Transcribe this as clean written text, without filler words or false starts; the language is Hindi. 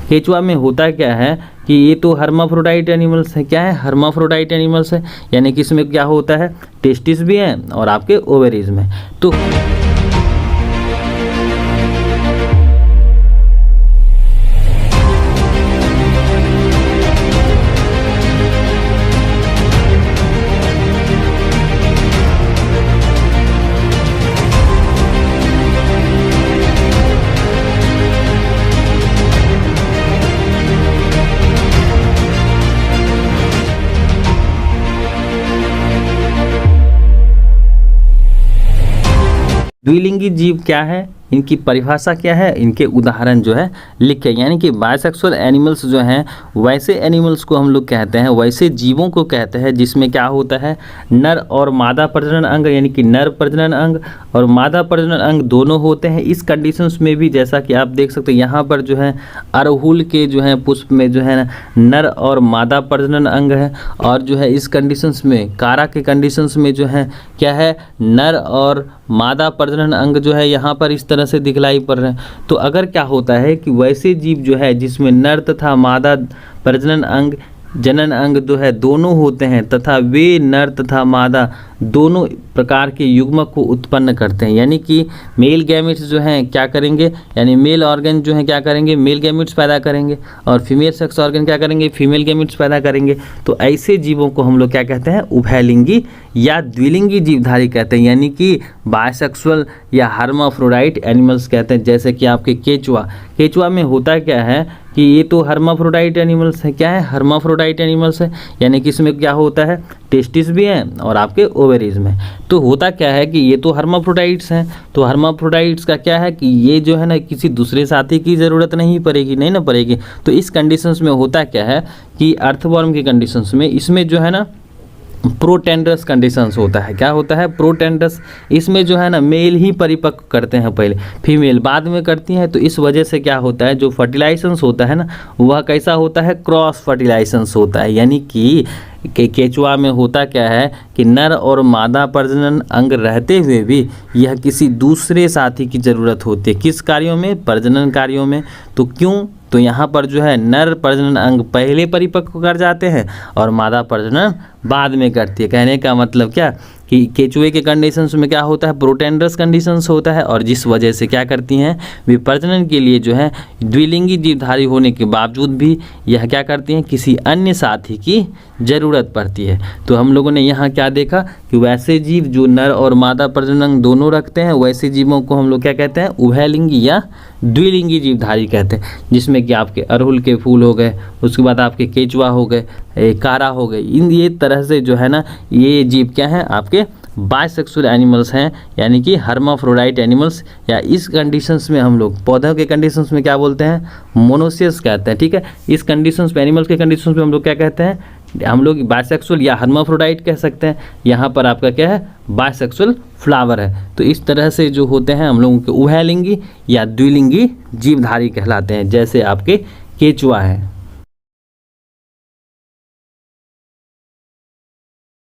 केचुआ में होता क्या है कि ये तो हर्माफ्रोडाइट एनिमल्स है। क्या है? हर्माफ्रोडाइट एनिमल्स है, यानी कि इसमें क्या होता है, टेस्टिस भी है और आपके ओवेरीज में। तो द्विलिंगी जीव क्या है, इनकी परिभाषा क्या है, इनके उदाहरण जो है लिखे। यानी कि बायसेक्सुअल एनिमल्स जो हैं वैसे एनिमल्स को हम लोग कहते हैं, वैसे जीवों को कहते हैं जिसमें क्या होता है, नर और मादा प्रजनन अंग, यानी कि नर प्रजनन अंग और मादा प्रजनन अंग दोनों होते हैं। इस कंडीशंस में भी जैसा कि आप देख सकते हैं यहाँ पर जो है अड़हुल के जो है पुष्प में जो है नर और मादा प्रजनन अंग है, और जो है इस कंडीशंस में कारा के कंडीशंस में जो है क्या है, नर और मादा प्रजनन अंग जो है यहाँ पर इस तरह से दिखलाई पड़ रहे हैं। तो अगर क्या होता है कि वैसे जीव जो है जिसमें नर तथा मादा प्रजनन अंग जनन अंग जो है दोनों होते हैं तथा वे नर तथा मादा दोनों प्रकार के युग्मक को उत्पन्न करते हैं, यानी कि मेल गैमेट्स जो हैं क्या करेंगे, यानी मेल ऑर्गन जो हैं क्या करेंगे, मेल गैमेट्स पैदा करेंगे, और फीमेल सेक्स ऑर्गन क्या करेंगे, फीमेल गैमेट्स पैदा करेंगे। तो ऐसे जीवों को हम लोग क्या कहते हैं, उभयलिंगी या द्विलिंगी जीवधारी कहते हैं, यानी कि बायसेक्सुअल या हर्माफ्रोडाइट एनिमल्स कहते हैं। जैसे कि आपके केचुआ में होता क्या है कि ये तो हर्माफ्रोडाइट एनिमल्स है। क्या है? हर्माफ्रोडाइट एनिमल्स है, यानी कि इसमें क्या होता है, टेस्टिस भी हैं और आपके ओवेरीज में। तो होता क्या है कि ये तो हर्माफ्रोडाइट्स हैं, तो हर्माफ्रोडाइट्स का क्या है कि ये जो है ना किसी दूसरे साथी की ज़रूरत नहीं पड़ेगी। तो इस कंडीशंस में होता क्या है कि अर्थवर्म की कंडीशंस में इसमें जो है ना प्रोटेंडरस कंडीशंस होता है। क्या होता है? प्रोटेंडरस। इसमें जो है ना मेल ही परिपक्व करते हैं, पहले फीमेल बाद में करती हैं। तो इस वजह से क्या होता है, जो फर्टिलाइजेशंस होता है ना वह कैसा होता है, क्रॉस फर्टिलाइजेशंस होता है। यानी कि केचुआ में होता क्या है कि नर और मादा प्रजनन अंग रहते हुए भी यह किसी दूसरे साथी की ज़रूरत होती है। किस कार्यों में? प्रजनन कार्यों में। तो क्यों? तो यहाँ पर जो है नर प्रजनन अंग पहले परिपक्व कर जाते हैं और मादा प्रजनन बाद में करती है। कहने का मतलब क्या कि केचुए के कंडीशंस में क्या होता है, प्रोटेंडरस कंडीशंस होता है, और जिस वजह से क्या करती हैं वे प्रजनन के लिए जो है द्विलिंगी जीवधारी होने के बावजूद भी यह क्या करती हैं, किसी अन्य साथी की ज़रूरत पड़ती है। तो हम लोगों ने यहाँ क्या देखा कि वैसे जीव जो नर और मादा प्रजनन दोनों रखते हैं वैसे जीवों को हम लोग क्या कहते हैं, उभयलिंगी या द्विलिंगी जीवधारी कहते हैं। जिसमें कि आपके अड़हुल के फूल हो गए, उसके बाद आपके केचुआ हो गए, कारा हो गए, इन ये तरह से जो है ना ये जीव क्या हैं, आपके बायसेक्सुअल एनिमल्स हैं, यानी कि हर्माफ्रोडाइट एनिमल्स। या इस कंडीशंस में हम लोग पौधों के कंडीशंस में क्या बोलते हैं, मोनोसियस कहते हैं। ठीक है, इस कंडीशंस में एनिमल्स के कंडीशंस में हम लोग क्या कहते हैं, हम लोग बायसेक्सुअल या हर्माफ्रोडाइट कह सकते हैं। यहाँ पर आपका क्या है, बायसेक्सुअल फ्लावर है। तो इस तरह से जो होते हैं हम लोगों के उभयलिंगी या द्विलिंगी जीवधारी कहलाते हैं, जैसे आपके केचुआ है।